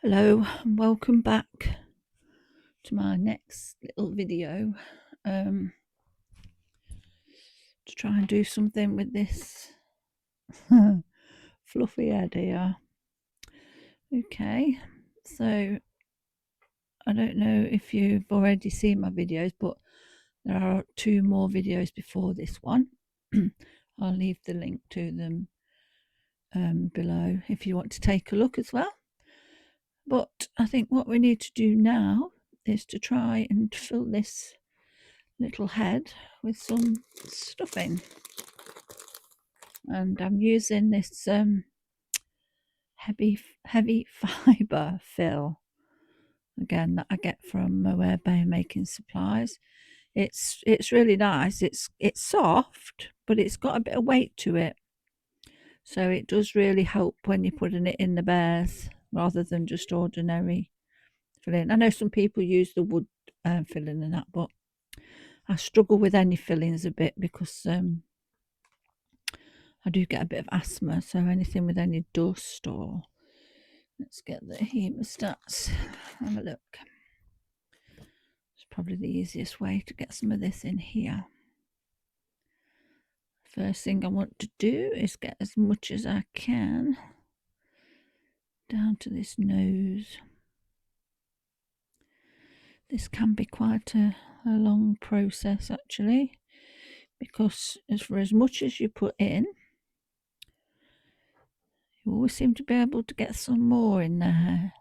Hello and welcome back to my next little video to try and do something with this fluffy head here. Okay, so I don't know if you've already seen my videos, but there are two more videos before this one. I'll leave the link to them below if you want to take a look as well. But I think what we need to do now is to try and fill this little head with some stuffing, and I'm using this heavy fiber fill again that I get from Mohair making supplies. It's really nice. It's soft, but it's got a bit of weight to it, so it does really help when you're putting it in the bears rather than just ordinary filling. I know some people use the wood filling and that, but I struggle with any fillings a bit because I do get a bit of asthma, so anything with any dust or let's get the hemostats. Have a look. It's probably the easiest way to get some of this in here. First thing I want to do is get as much as I can down to this nose. This can be quite a long process actually, because for as much as you put in, you always seem to be able to get some more in there,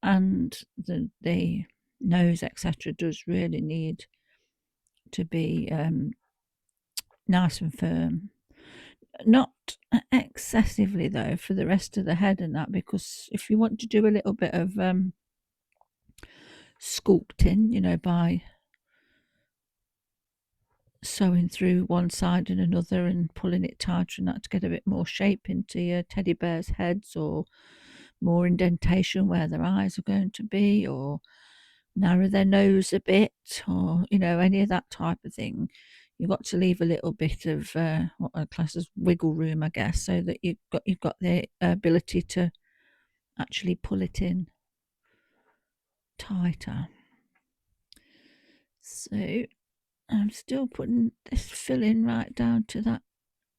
and the nose etc does really need to be nice and firm. Not excessively though for the rest of the head and that, because if you want to do a little bit of sculpting, by sewing through one side and another and pulling it tighter and that to get a bit more shape into your teddy bears' heads, or more indentation where their eyes are going to be, or narrow their nose a bit, or any of that type of thing, you've got to leave a little bit of what I class as wiggle room, I guess, so that you've got the ability to actually pull it in tighter. So I'm still putting this filling right down to that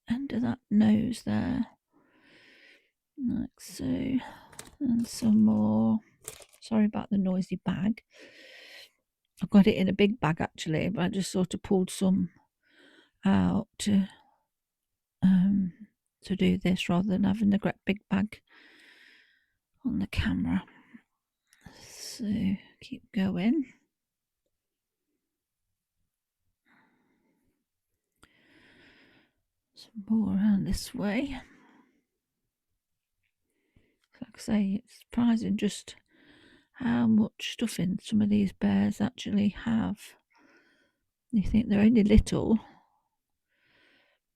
end of that nose there, like so, and some more. Sorry about the noisy bag. I've got it in a big bag actually, but I just sort of pulled some out to do this rather than having the great big bag on the camera. So keep going. Some more around this way. Like I say, it's surprising just how much stuffing some of these bears actually have. You think they're only little,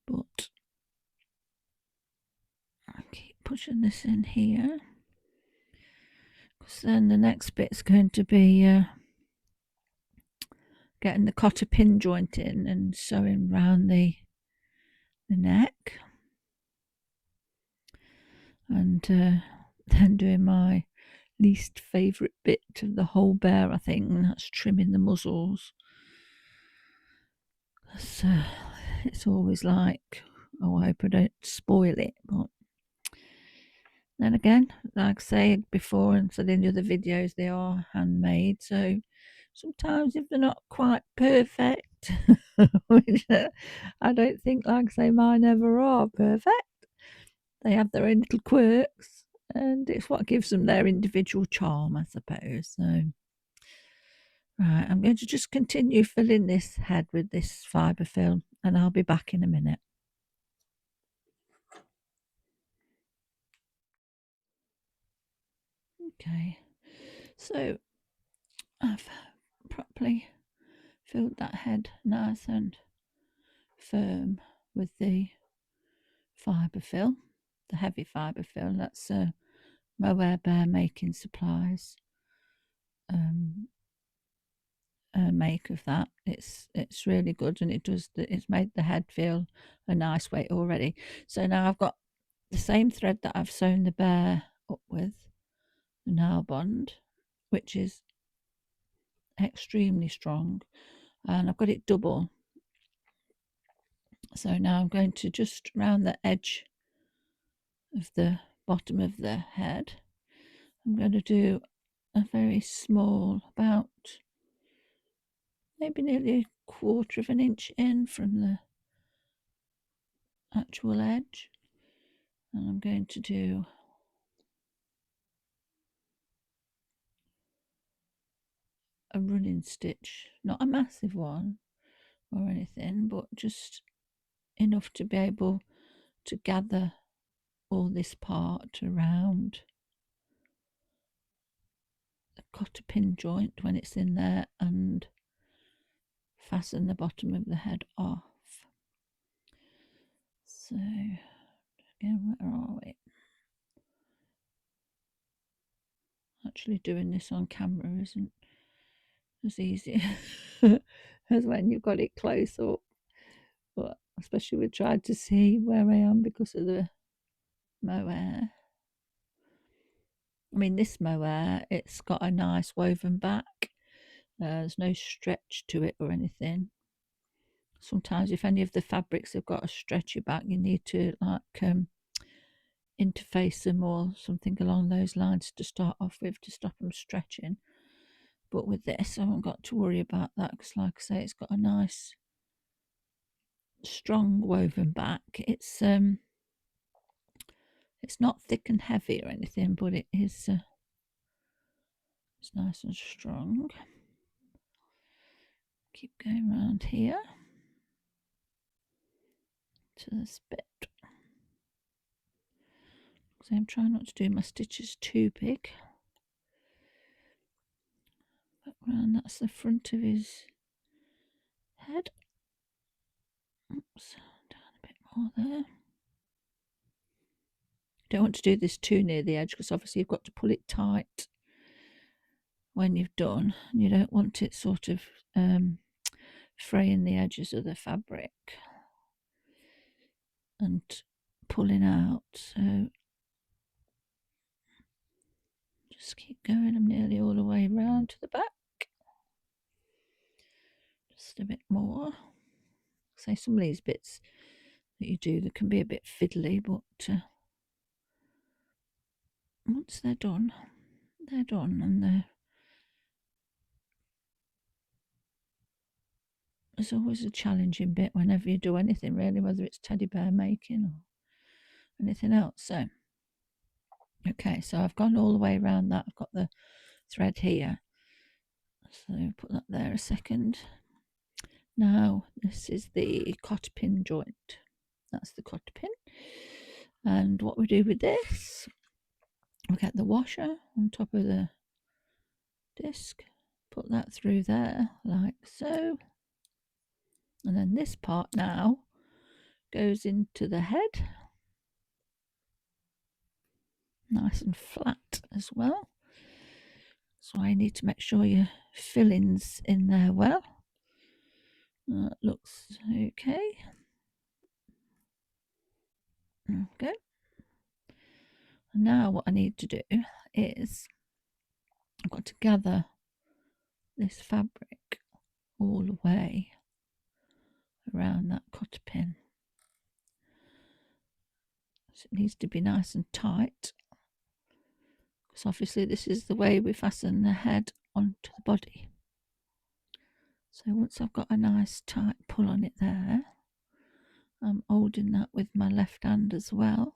but I keep pushing this in here, because then the next bit's going to be getting the cotterpin joint in and sewing round the neck, and then doing my least favourite bit of the whole bear, I think, and that's trimming the muzzles. So it's always like, oh, I hope I don't spoil it, but then again, like I say before and said in the other videos, they are handmade, so sometimes if they're not quite perfect, which I don't think, like I say, mine ever are perfect, they have their own little quirks, and it's what gives them their individual charm, I suppose. So right, I'm going to just continue filling this head with this fibre film, and I'll be back in a minute. Okay, so I've properly filled that head nice and firm with the fibre fill, the heavy fibre fill. That's Mohair Bear Making Supplies make of that. It's really good, and it's made the head feel a nice weight already. So now I've got the same thread that I've sewn the bear up with, the nail bond, which is extremely strong, and I've got it double. So now I'm going to just round the edge of the bottom of the head. I'm going to do a very small, about maybe nearly a quarter of an inch in from the actual edge, and I'm going to do a running stitch, not a massive one or anything, but just enough to be able to gather all this part around the cotterpin joint when it's in there and fasten the bottom of the head off. So again, where are we? Actually doing this on camera isn't as easy as when you've got it close up, but especially with trying to see where I am because of the mohair. I mean, this mohair, it's got a nice woven back. There's no stretch to it or anything. Sometimes if any of the fabrics have got a stretchy back, you need to interface them or something along those lines to start off with to stop them stretching. But with this, I haven't got to worry about that because, like I say, it's got a nice strong woven back. It's not thick and heavy or anything, but it is it's nice and strong. Keep going around here to this bit. So I'm trying not to do my stitches too big. Back round, that's the front of his head. Oops, down a bit more there. Don't want to do this too near the edge because obviously you've got to pull it tight when you've done. You don't want it sort of fraying the edges of the fabric and pulling out. So just keep going. I'm nearly all the way round to the back. Just a bit more. Say some of these bits that you do, they can be a bit fiddly, but once they're done, and there's always a challenging bit whenever you do anything, really, whether it's teddy bear making or anything else. So, okay, so I've gone all the way around that. I've got the thread here. So put that there a second. Now, this is the cotterpin joint. That's the cotterpin. And what we do with this, we get the washer on top of the disc, put that through there like so. And then this part now goes into the head. Nice and flat as well. So I need to make sure your fillings in there well. That looks okay. Okay. And now what I need to do is I've got to gather this fabric all the way around that cotterpin. So it needs to be nice and tight because obviously this is the way we fasten the head onto the body. So once I've got a nice tight pull on it there, I'm holding that with my left hand as well.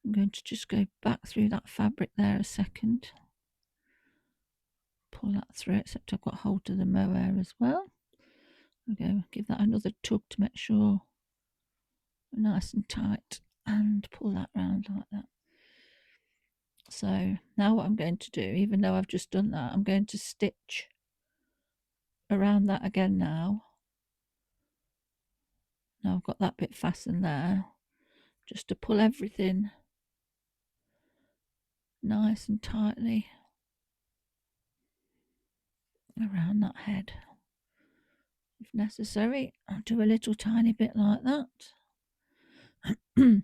I'm going to just go back through that fabric there a second. Pull that through, except I've got hold of the mohair as well. Go give that another tug to make sure we're nice and tight and pull that round like that. So now what I'm going to do, even though I've just done that, I'm going to stitch around that again now. Now I've got that bit fastened there, just to pull everything nice and tightly around that head. If necessary, I'll do a little tiny bit like that. And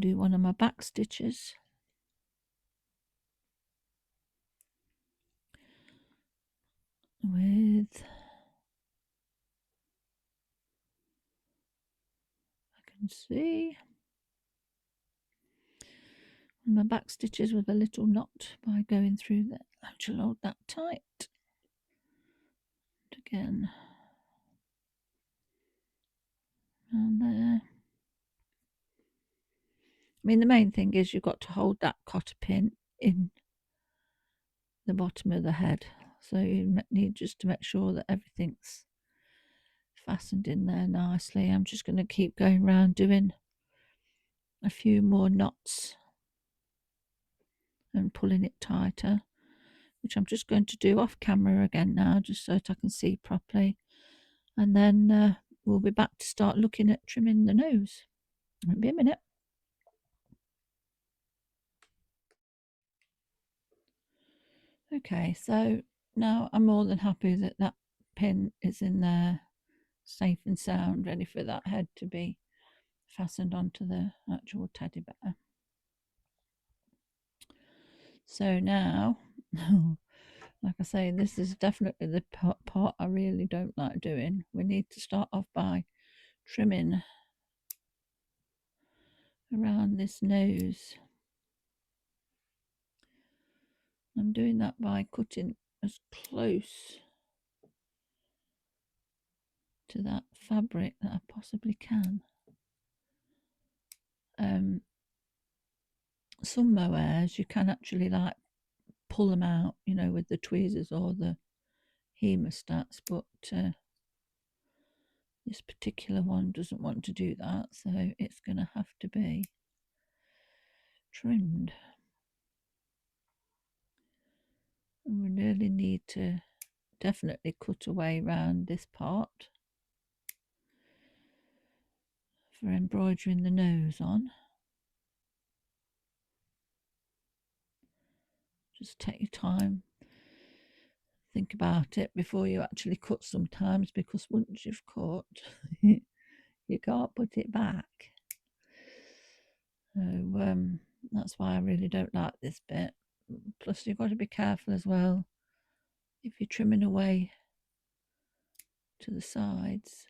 do one of my back stitches. with, I can see my back stitches with a little knot by going through that. I shall hold that tight. And again, and there. I mean, the main thing is you've got to hold that cotter pin in the bottom of the head. So you need just to make sure that everything's fastened in there nicely. I'm just going to keep going around doing a few more knots and pulling it tighter, which I'm just going to do off camera again now, just so that I can see properly. And then we'll be back to start looking at trimming the nose. Won't be a minute. Okay, so now I'm more than happy that that pin is in there, safe and sound, ready for that head to be fastened onto the actual teddy bear. So now, like I say, this is definitely the part I really don't like doing. We need to start off by trimming around this nose. I'm doing that by cutting as close to that fabric that I possibly can. Some mohairs you can actually like pull them out, you know, with the tweezers or the hemostats, but this particular one doesn't want to do that, so it's going to have to be trimmed. And we really need to definitely cut away around this part for embroidering the nose on. Just take your time, think about it before you actually cut sometimes, because once you've cut you can't put it back. So that's why I really don't like this bit. Plus you've got to be careful as well if you're trimming away to the sides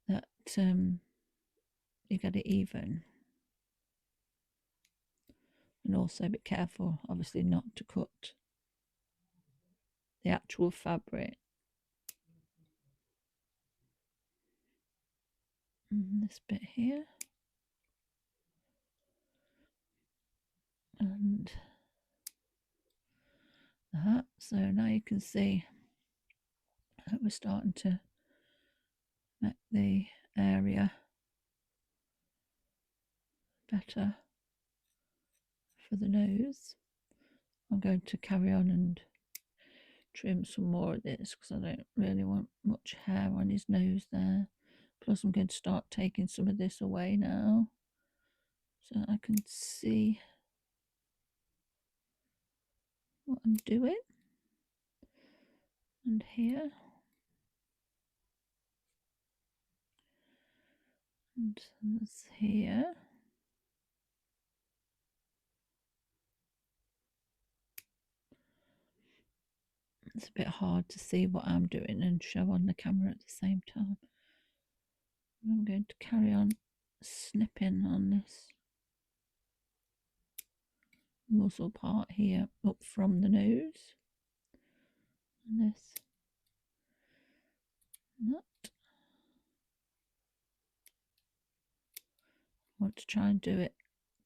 that you get it even, and also be careful obviously not to cut the actual fabric. And this bit here, and that. So now you can see that we're starting to make the area better for the nose. I'm going to carry on and trim some more of this because I don't really want much hair on his nose there. Plus I'm going to start taking some of this away now so I can see what I'm doing. And here, and this here. It's a bit hard to see what I'm doing and show on the camera at the same time. I'm going to carry on snipping on this muzzle part here up from the nose, and this nut. I want to try and do it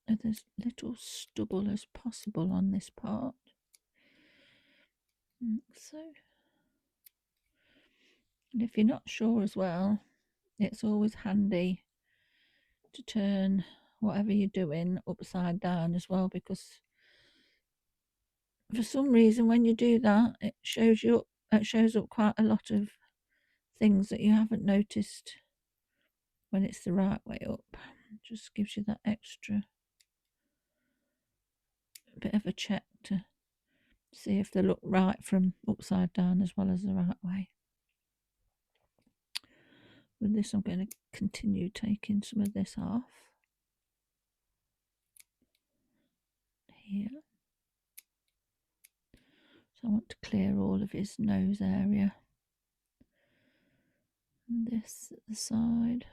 with as little stubble as possible on this part, like so. And if you're not sure as well, it's always handy to turn whatever you're doing upside down as well, because for some reason when you do that it shows up quite a lot of things that you haven't noticed when it's the right way up. It just gives you that extra bit of a check to see if they look right from upside down as well as the right way. With this I'm going to continue taking some of this off here. So I want to clear all of his nose area. And this at the side.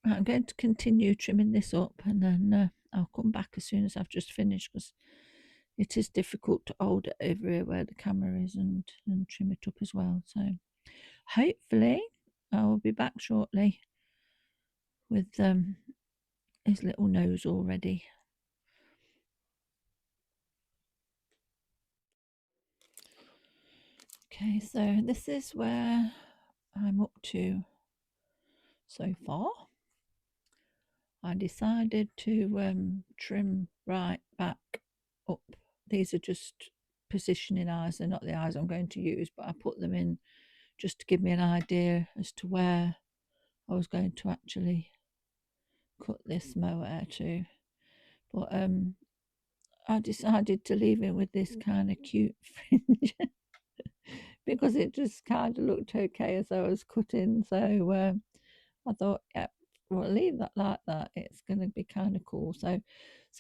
I'm going to continue trimming this up, and then I'll come back as soon as I've just finished, because it is difficult to hold it over here where the camera is and trim it up as well. So hopefully I will be back shortly with his little nose all ready. Okay, so this is where I'm up to so far. I decided to trim right back up. These are just positioning eyes, they're not the eyes I'm going to use, but I put them in just to give me an idea as to where I was going to actually cut this mohair to. But I decided to leave it with this kind of cute fringe because it just kind of looked okay as I was cutting. So I thought, yeah, we'll leave that like that. It's going to be kind of cool. So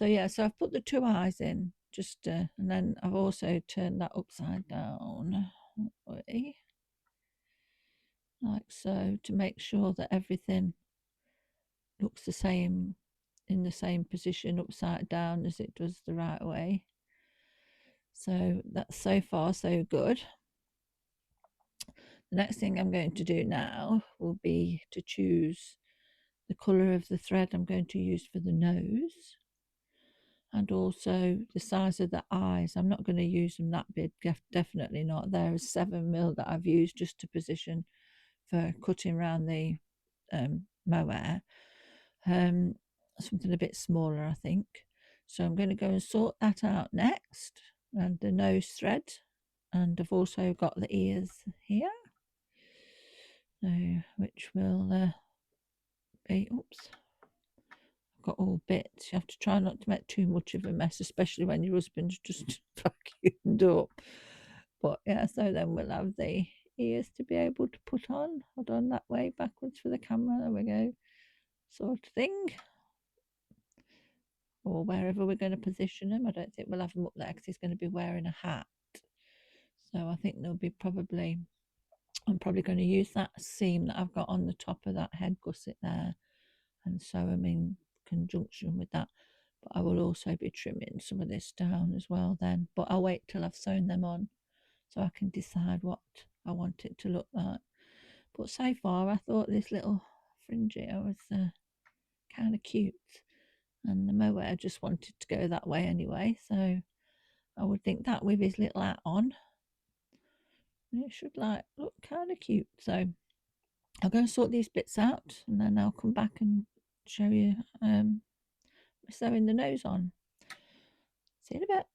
yeah, so I've put the two eyes in just, and then I've also turned that upside down, like so, to make sure that everything looks the same in the same position upside down as it does the right way. So that's so far so good. The next thing I'm going to do now will be to choose the colour of the thread I'm going to use for the nose, and also the size of the eyes. I'm not going to use them that big, definitely not. There is 7mm that I've used just to position for cutting around the mohair. Something a bit smaller, I think. So I'm going to go and sort that out next, and the nose thread, and I've also got the ears here, which will be, oops, I've got all bits. You have to try not to make too much of a mess, especially when your husband's just vacuumed up. But yeah, so then we'll have the ears to be able to put on. Hold on, that way backwards for the camera. There we go, sort of thing. Or wherever we're going to position him. I don't think we'll have him up there because he's going to be wearing a hat. So I think there'll be probably, I'm probably going to use that seam that I've got on the top of that head gusset there and sew them in conjunction with that. But I will also be trimming some of this down as well then. But I'll wait till I've sewn them on so I can decide what I want it to look like. But so far, I thought this little fringe here was kind of cute. And the mohair just wanted to go that way anyway. So I would think that with his little hat on, it should like look kind of cute. So I'll go and sort these bits out, and then I'll come back and show you sewing the nose on. See you in a bit.